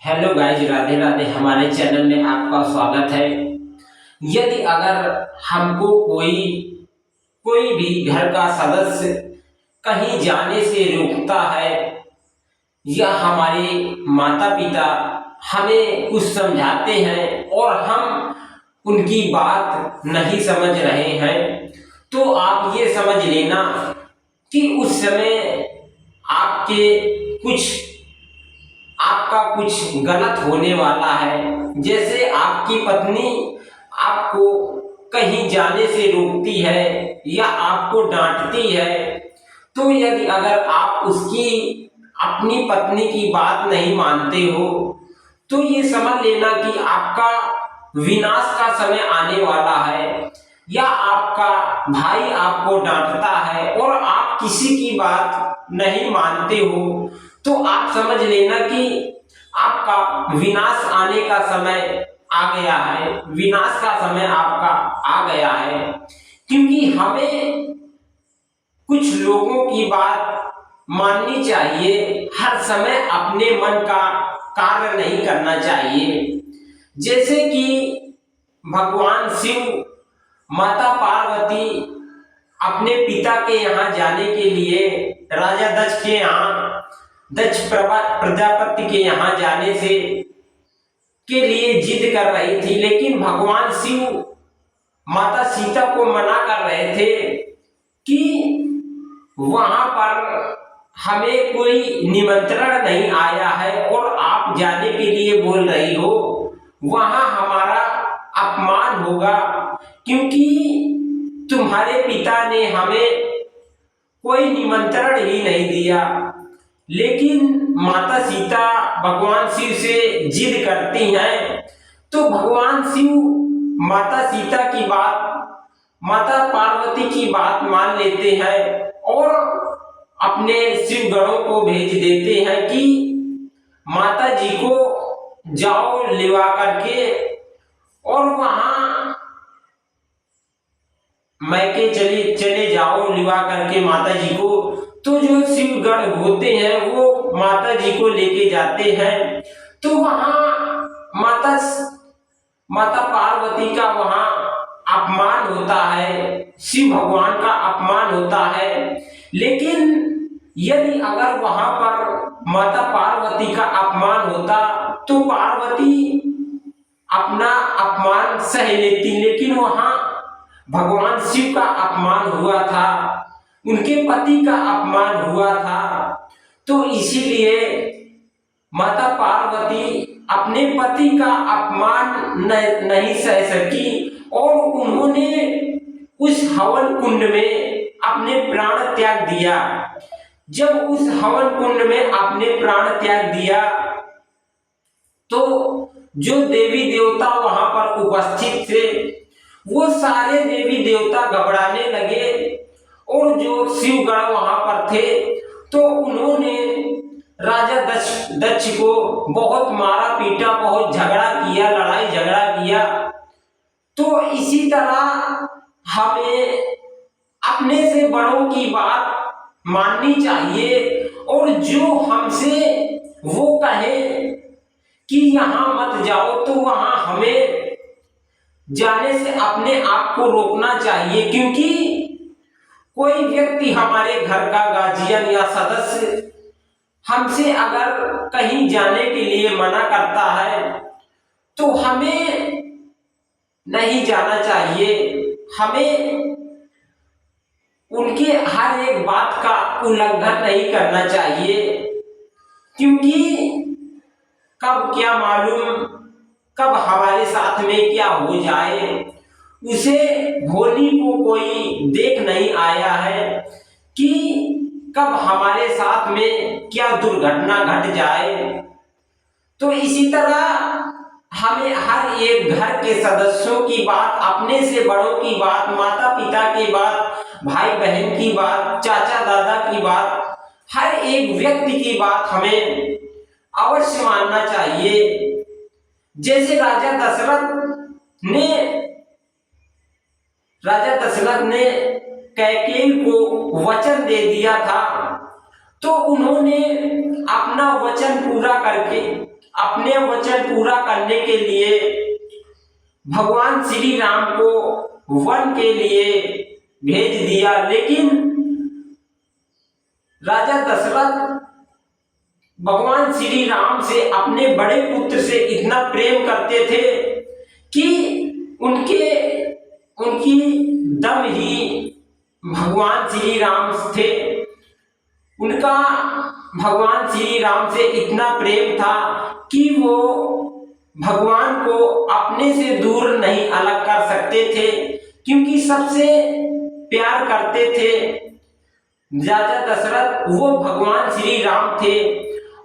Hello guys, Radhe Radhe. हमारे channel में आपका स्वागत है। यदि अगर हमको कोई कोई भी घर का सदस्य कहीं जाने से रोकता है या हमारे माता पिता हमें कुछ समझाते हैं और हम उनकी बात नहीं समझ रहे हैं, तो आप ये समझ लेना कि उस समय आपके कुछ आपका कुछ गलत होने वाला है। जैसे आपकी पत्नी आपको कहीं जाने से रोकती है या आपको डांटती है, तो यदि अगर आप उसकी अपनी पत्नी की बात नहीं मानते हो, तो ये समझ लेना कि आपका विनाश का समय आने वाला है। या आपका भाई आपको डांटता है और आप किसी की बात नहीं मानते हो, तो आप समझ लेना कि आपका विनाश आने का समय आ गया है। विनाश का समय आपका आ गया है, क्योंकि हमें कुछ लोगों की बात माननी चाहिए। हर समय अपने मन का कार्य नहीं करना चाहिए। जैसे कि भगवान शिव, माता पार्वती अपने पिता के यहाँ जाने के लिए राजा दक्ष के यहाँ, दक्ष प्रजापति के यहाँ जाने से के लिए जिद कर रही थी, लेकिन भगवान शिव माता सीता को मना कर रहे थे कि वहां पर हमें कोई निमंत्रण नहीं आया है और आप जाने के लिए बोल रही हो, वहां हमारा अपमान होगा, क्योंकि तुम्हारे पिता ने हमें कोई निमंत्रण ही नहीं दिया। लेकिन माता सीता भगवान शिव से जिद करती हैं, तो भगवान शिव माता सीता की बात, माता पार्वती की बात मान लेते हैं और अपने शिव गणों को भेज देते हैं कि माता जी को जाओ लिवा करके और वहां मैके चले जाओ लिवा करके माता जी को। तो जो शिव गण होते हैं वो माता जी को लेके जाते हैं। तो वहां माता पार्वती का वहां अपमान होता है, शिव भगवान का अपमान होता है। लेकिन यदि अगर वहां पर माता पार्वती का अपमान होता तो पार्वती अपना अपमान सह लेती, लेकिन वहां भगवान शिव का अपमान हुआ था, उनके पति का अपमान हुआ था। तो इसीलिए माता पार्वती अपने पति का अपमान नहीं सह सकी और उन्होंने उस हवन कुंड में अपने प्राण त्याग दिया। जब उस हवन कुंड में अपने प्राण त्याग दिया, तो जो देवी देवता वहां पर उपस्थित थे वो सारे देवी देवता घबराने लगे और जो शिवगण वहां पर थे तो उन्होंने राजा दक्ष को बहुत मारा पीटा, बहुत झगड़ा किया, लड़ाई झगड़ा किया। तो इसी तरह हमें अपने से बड़ों की बात माननी चाहिए और जो हमसे वो कहे कि यहाँ मत जाओ, तो वहां हमें जाने से अपने आप को रोकना चाहिए। क्योंकि कोई व्यक्ति हमारे घर का गार्जियन या सदस्य हमसे अगर कहीं जाने के लिए मना करता है तो हमें नहीं जाना चाहिए। हमें उनके हर एक बात का उल्लंघन नहीं करना चाहिए, क्योंकि कब क्या मालूम, कब हमारे साथ में क्या हो जाए, उसे भोली को कोई देख नहीं आया है कि कब हमारे साथ में क्या दुर्घटना घट जाए। तो इसी तरह हमें हर एक घर के सदस्यों की बात, अपने से बड़ों की बात, माता पिता की बात, भाई बहन की बात, चाचा दादा की बात, हर एक व्यक्ति की बात हमें अवश्य मानना चाहिए। जैसे राजा दशरथ ने कैकेयी को वचन दे दिया था, तो उन्होंने अपना वचन पूरा करके अपने वचन पूरा करने के लिए भगवान श्री राम को वन के लिए भेज दिया। लेकिन राजा दशरथ भगवान श्री राम से, अपने बड़े पुत्र से इतना प्रेम करते थे कि उनकी दम ही भगवान श्री राम थे। उनका भगवान श्री राम से इतना प्रेम था कि वो भगवान को अपने से दूर नहीं अलग कर सकते थे, क्योंकि सबसे प्यार करते थे राजा दशरथ, वो भगवान श्री राम थे।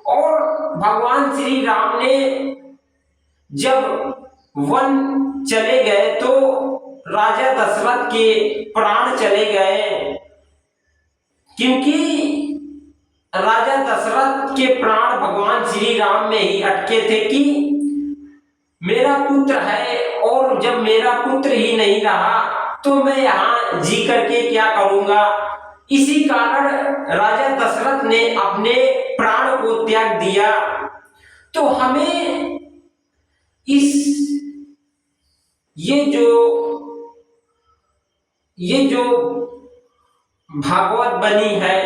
और भगवान श्री राम ने जब वन चले गए तो राजा दशरथ के प्राण चले गए, क्योंकि राजा दशरथ के प्राण भगवान श्री राम में ही अटके थे कि मेरा पुत्र है, और जब मेरा पुत्र ही नहीं रहा तो मैं यहाँ जी करके क्या करूंगा। इसी कारण राजा दशरथ ने अपने प्राण को त्याग दिया। तो हमें ये जो भागवत बनी है,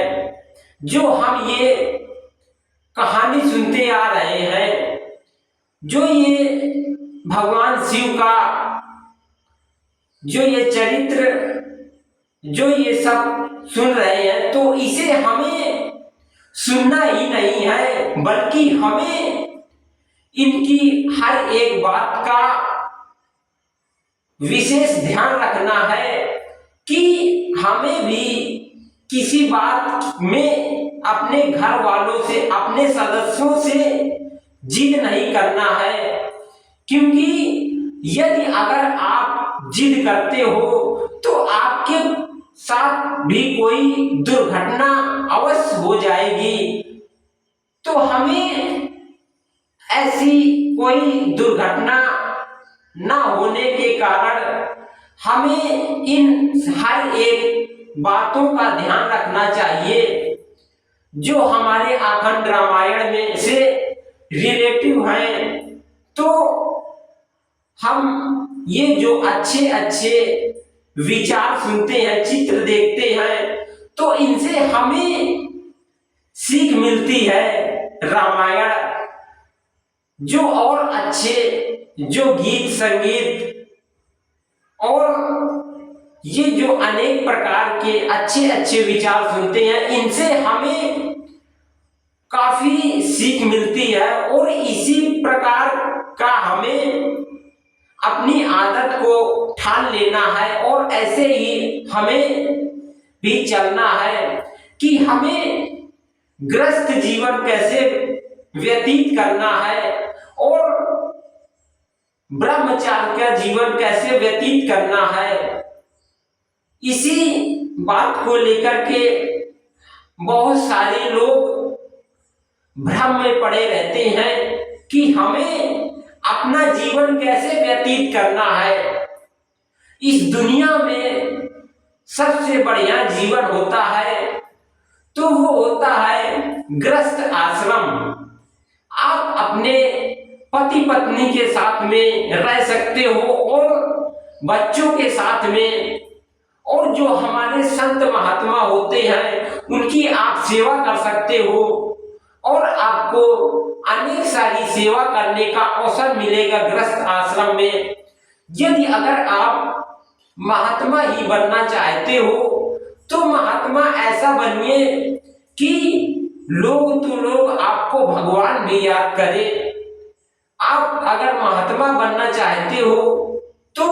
जो हम ये कहानी सुनते आ रहे हैं, जो ये भगवान शिव का जो ये चरित्र, जो ये सब सुन रहे हैं, तो इसे हमें सुनना ही नहीं है, बल्कि हमें इनकी हर एक बात का विशेष ध्यान रखना है कि हमें भी किसी बात में अपने घर वालों से, अपने सदस्यों से जिद नहीं करना है। क्योंकि यदि अगर आप जिद करते हो तो आपके साथ भी कोई दुर्घटना अवश्य हो जाएगी। तो हमें ऐसी कोई दुर्घटना न होने के कारण हमें इन हर एक बातों का ध्यान रखना चाहिए, जो हमारे अखंड रामायण में से रिलेटिव हैं। तो हम ये जो अच्छे अच्छे विचार सुनते हैं, चित्र देखते हैं, तो इनसे हमें सीख मिलती है। रामायण जो और अच्छे जो गीत संगीत और ये जो अनेक प्रकार के अच्छे अच्छे विचार सुनते हैं, इनसे हमें काफी सीख मिलती है। और इसी प्रकार का हमें अपनी आदत को ठान लेना है, और ऐसे ही हमें भी चलना है कि हमें गृहस्थ जीवन कैसे व्यतीत करना है और ब्रह्मचार्य का जीवन कैसे व्यतीत करना है। इसी बात को लेकर के बहुत सारे लोग भ्रम में पड़े रहते हैं कि हमें अपना जीवन कैसे व्यतीत करना है। इस दुनिया में सबसे बढ़िया जीवन होता है तो वो होता है गृहस्थ आश्रम। आप अपने पति पत्नी के साथ में रह सकते हो और बच्चों के साथ में, और जो हमारे संत महात्मा होते हैं उनकी आप सेवा कर सकते हो, और आपको अनेक सारी सेवा करने का अवसर मिलेगा गृहस्थ आश्रम में। यदि अगर आप महात्मा ही बनना चाहते हो तो महात्मा ऐसा बनिए कि लोग आपको भगवान भी याद करे। आप अगर महात्मा बनना चाहते हो तो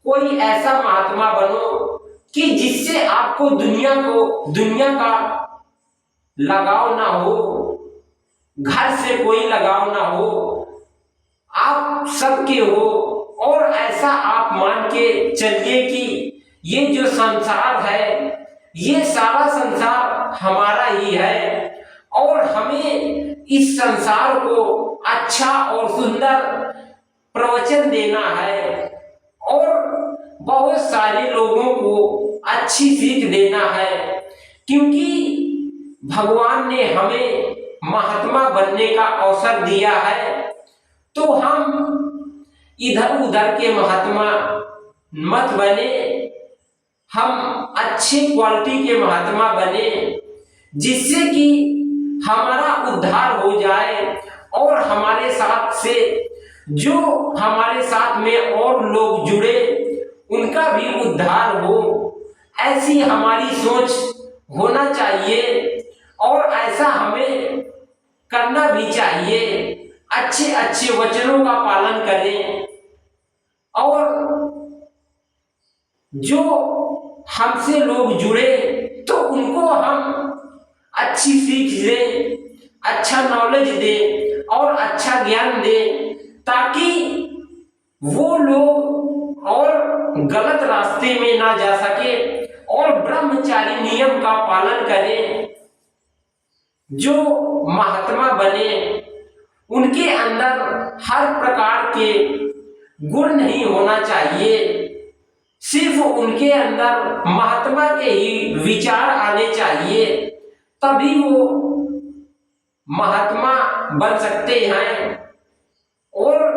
कोई ऐसा महात्मा बनो कि जिससे आपको दुनिया का लगाव ना हो, घर से कोई लगाव ना हो, आप सबके हो। और ऐसा आप मान के चलिए कि ये जो संसार है, ये सारा संसार हमारा ही है, और हमें इस संसार को अच्छा और सुंदर प्रवचन देना है, और बहुत सारे लोगों को अच्छी सीख देना है। क्योंकि भगवान ने हमें महात्मा बनने का अवसर दिया है, तो हम इधर उधर के महात्मा मत बने, हम अच्छे क्वालिटी के महात्मा बने, जिससे कि हमारा उद्धार हो जाए और हमारे साथ से जो हमारे साथ में और लोग जुड़े उनका भी उद्धार हो। ऐसी हमारी सोच होना चाहिए और ऐसा हमें करना भी चाहिए। अच्छे अच्छे वचनों का पालन करें और जो हमसे लोग जुड़े तो उनको हम अच्छी सीख दें, अच्छा नॉलेज दें और अच्छा ज्ञान दें, ताकि वो लोग और गलत रास्ते में ना जा सके और ब्रह्मचारी नियम का पालन करें। जो महात्मा बने उनके अंदर हर प्रकार के गुण नहीं होना चाहिए, सिर्फ उनके अंदर महात्मा के ही विचार आने चाहिए, तभी वो महात्मा बन सकते हैं। और